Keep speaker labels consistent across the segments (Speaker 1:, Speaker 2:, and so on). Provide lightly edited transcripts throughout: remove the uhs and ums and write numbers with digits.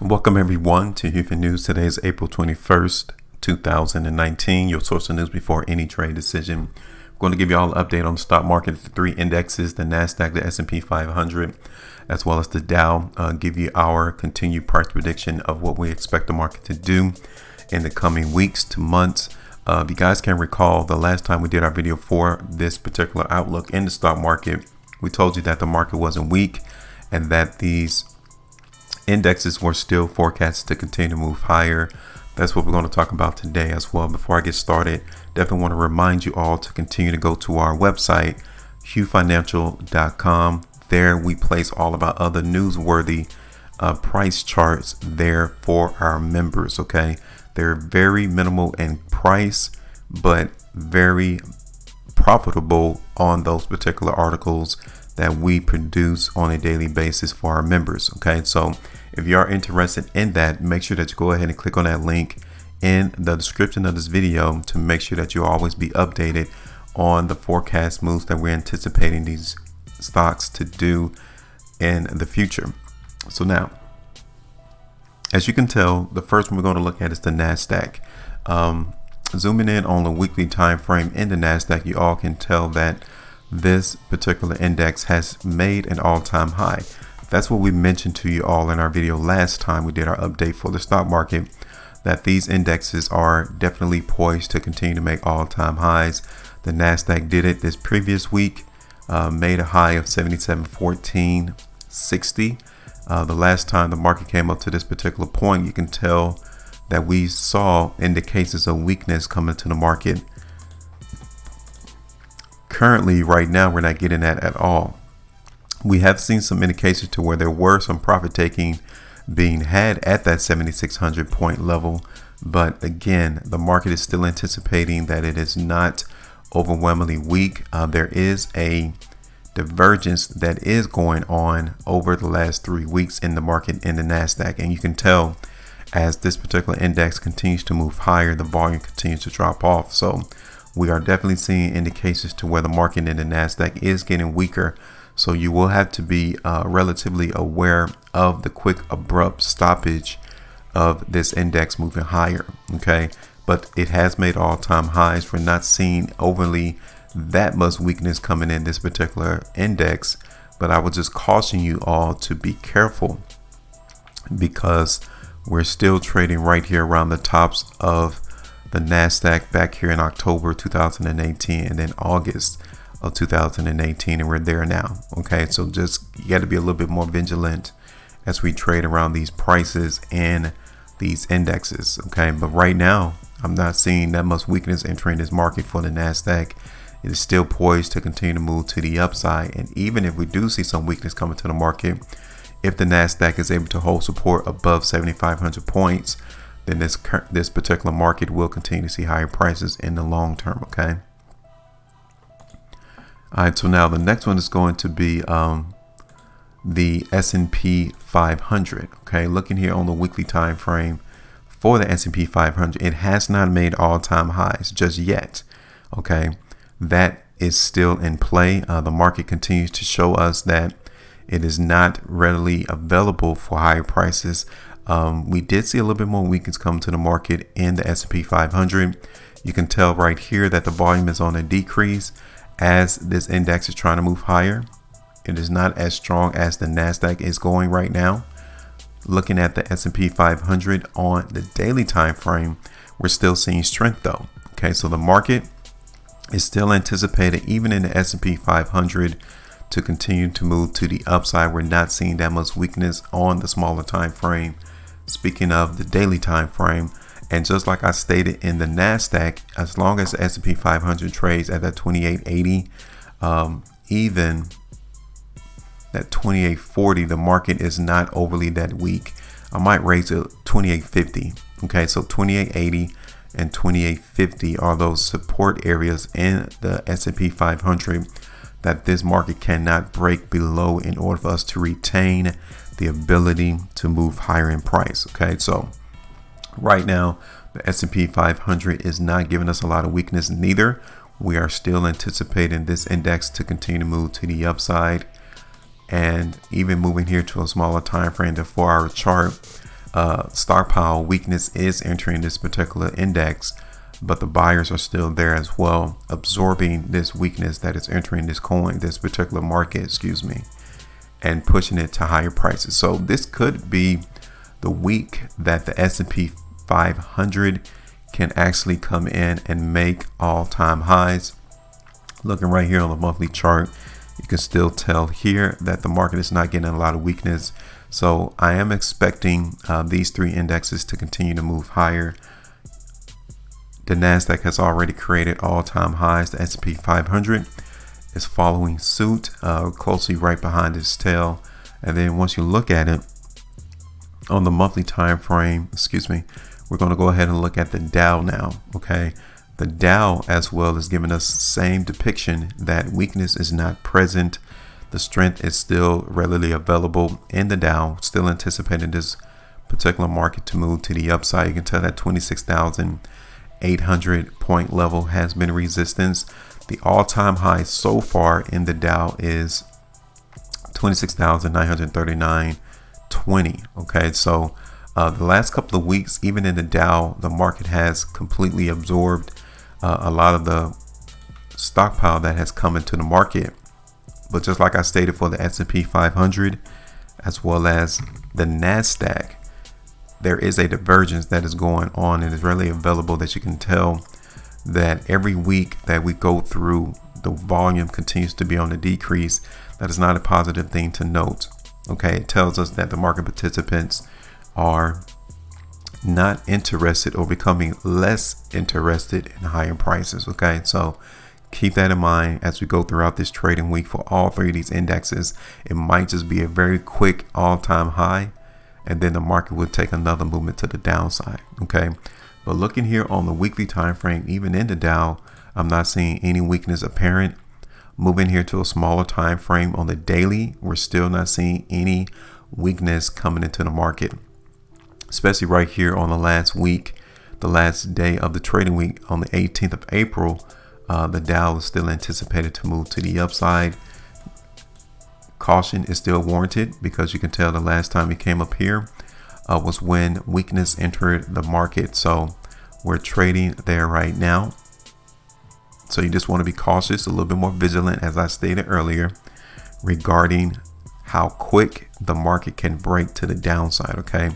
Speaker 1: Welcome everyone to HueFin News. Today is April 21st, 2019. Your source of news before any trade decision. I'm going to give you all an update on the stock market, the three indexes, the NASDAQ, the S&P 500, as well as the Dow. Give you our continued price prediction of what we expect the market to do in the coming weeks to months. If you guys can recall, the last time we did our video for this particular outlook in the stock market, we told you that the market wasn't weak and that these indexes were still forecasted to continue to move higher. That's what we're going to talk about today as well. Before I get started, definitely want to remind you all to continue to go to our website, HueFinancial.com. There we place all of our other newsworthy price charts there for our members. Okay, they're very minimal in price, but very profitable on those particular articles that we produce on a daily basis for our members. Okay, so if you are interested in that, make sure that you go ahead and click on that link in the description of this video to make sure that you always be updated on the forecast moves that we're anticipating these stocks to do in the future. So now, as you can tell, the first one we're going to look at is the NASDAQ. Zooming in on the weekly time frame in the NASDAQ, you all can tell that this particular index has made an all-time high. That's what we mentioned to you all in our video last time we did our update for the stock market, that these indexes are definitely poised to continue to make all-time highs. The NASDAQ did it this previous week, made a high of 77.1460. The last time the market came up to this particular point, you can tell that we saw indications of weakness coming to the market. Currently, right now, we're not getting that at all. We have seen some indications to where there were some profit taking being had at that 7,600 point level. But again, the market is still anticipating that it is not overwhelmingly weak. There is a divergence that is going on over the last 3 weeks in the market in the NASDAQ. And you can tell as this particular index continues to move higher, the volume continues to drop off. So we are definitely seeing indications to where the market in the NASDAQ is getting weaker. So you will have to be relatively aware of the quick, abrupt stoppage of this index moving higher. Okay, but it has made all-time highs. We're not seeing overly that much weakness coming in this particular index, but I would just caution you all to be careful because we're still trading right here around the tops of the NASDAQ back here in October 2018 and then August of 2018, and we're there now. Okay, so just you got to be a little bit more vigilant as we trade around these prices and these indexes. Okay, but right now I'm not seeing that much weakness entering this market for the NASDAQ. It is still poised to continue to move to the upside, and even if we do see some weakness coming to the market, if the NASDAQ is able to hold support above 7,500 points, then this particular market will continue to see higher prices in the long term. Okay. All right, so now the next one is going to be the S&P 500. Okay, looking here on the weekly time frame for the S&P 500, it has not made all-time highs just yet. Okay, that is still in play. The market continues to show us that it is not readily available for higher prices. We did see a little bit more weakness come to the market in the S&P 500. You can tell right here that the volume is on a decrease as this index is trying to move higher. It is not as strong as the NASDAQ is going right now. Looking at the S&P 500 on the daily time frame, we're still seeing strength though. Okay, so the market is still anticipated, even in the S&P 500, to continue to move to the upside. We're not seeing that much weakness on the smaller time frame. Speaking of the daily time frame, and just like I stated in the NASDAQ, as long as the S&P 500 trades at that 2880, even that 2840, the market is not overly that weak. I might raise it 2850. Okay, so 2880 and 2850 are those support areas in the S&P 500 that this market cannot break below in order for us to retain the ability to move higher in price. Okay, so right now the S&P 500 is not giving us a lot of weakness. Neither we are still anticipating this index to continue to move to the upside, and even moving here to a smaller time frame, the 4-hour chart, stockpile weakness is entering this particular index, but the buyers are still there as well, absorbing this weakness that is entering this coin, this particular market, excuse me, and pushing it to higher prices. So this could be the week that the S&P 500 can actually come in and make all-time highs. Looking right here on the monthly chart, you can still tell here that the market is not getting a lot of weakness. So I am expecting these three indexes to continue to move higher. The NASDAQ has already created all-time highs. The S&P 500 is following suit closely right behind its tail. And then once you look at it on the monthly time frame, we're going to go ahead and look at the Dow now. Okay, the Dow as well is giving us the same depiction that weakness is not present. The strength is still readily available in the Dow, still anticipating this particular market to move to the upside. You can tell that 26,800 point level has been resistance. The all-time high so far in the Dow is 26,939.20. Okay, so the last couple of weeks, even in the Dow, the market has completely absorbed a lot of the stockpile that has come into the market. But just like I stated for the S&P 500 as well as the NASDAQ, there is a divergence that is going on, and it's really available that you can tell that every week that we go through, the volume continues to be on the decrease. That is not a positive thing to note. Okay, it tells us that the market participants are not interested or becoming less interested in higher prices. Okay, so keep that in mind as we go throughout this trading week for all three of these indexes. It might just be a very quick all-time high, and then the market will take another movement to the downside. Okay, but looking here on the weekly time frame, even in the Dow, I'm not seeing any weakness apparent. Moving here to a smaller time frame on the daily, we're still not seeing any weakness coming into the market, especially right here on the last week, the last day of the trading week on the 18th of April. The Dow is still anticipated to move to the upside. Caution is still warranted because you can tell the last time it came up here was when weakness entered the market. So we're trading there right now. So you just want to be cautious, a little bit more vigilant, as I stated earlier, regarding how quick the market can break to the downside. Okay,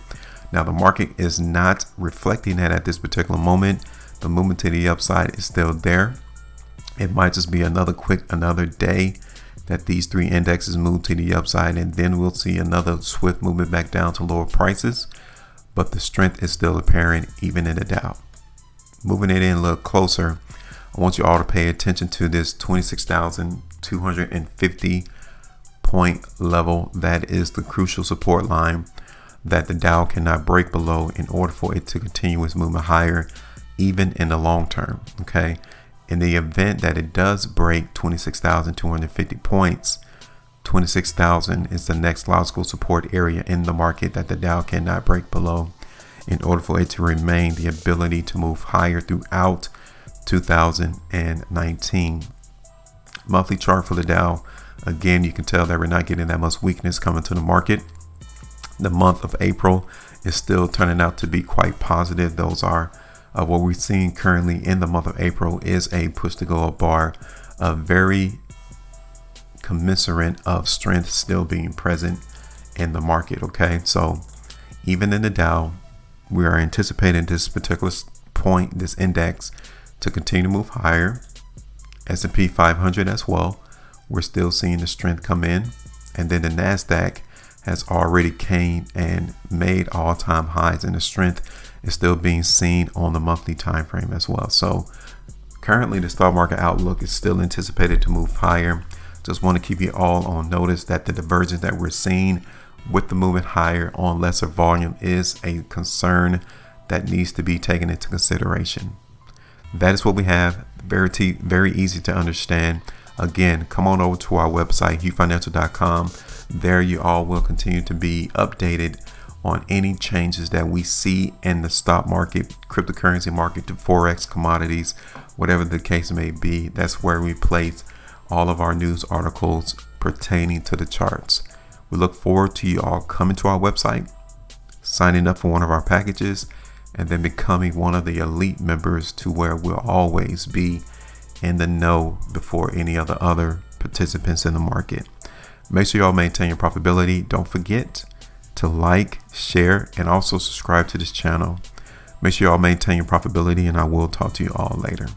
Speaker 1: now the market is not reflecting that at this particular moment. The movement to the upside is still there. It might just be another day that these three indexes move to the upside, and then we'll see another swift movement back down to lower prices. But the strength is still apparent even in the Dow. Moving it in a little closer, I want you all to pay attention to this 26,250 point level. That is the crucial support line that the Dow cannot break below in order for it to continue its movement higher, even in the long term. Okay, in the event that it does break 26,250 points, 26,000 is the next logical support area in the market that the Dow cannot break below in order for it to remain the ability to move higher throughout 2019. Monthly chart for the Dow, again, you can tell that we're not getting that much weakness coming to the market. The month of April is still turning out to be quite positive. Those are what we're seeing currently in the month of April is a push to go up bar, a very commensurate of strength still being present in the market. Okay, so even in the Dow, we are anticipating this particular point, this index, to continue to move higher. S&P 500 as well, we're still seeing the strength come in, and then the NASDAQ has already came and made all-time highs, and the strength is still being seen on the monthly time frame as well. So currently the stock market outlook is still anticipated to move higher. Just want to keep you all on notice that the divergence that we're seeing with the movement higher on lesser volume is a concern that needs to be taken into consideration. That is what we have. Very easy to understand. Again, come on over to our website, HueFinancial.com. There you all will continue to be updated on any changes that we see in the stock market, cryptocurrency market, to Forex, commodities, whatever the case may be. That's where we place all of our news articles pertaining to the charts. We look forward to you all coming to our website, signing up for one of our packages, and then becoming one of the elite members to where we'll always be in the know before any other participants in the market. Make sure y'all maintain your profitability. Don't forget to like, share, and also subscribe to this channel. Make sure y'all maintain your profitability, and I will talk to you all later.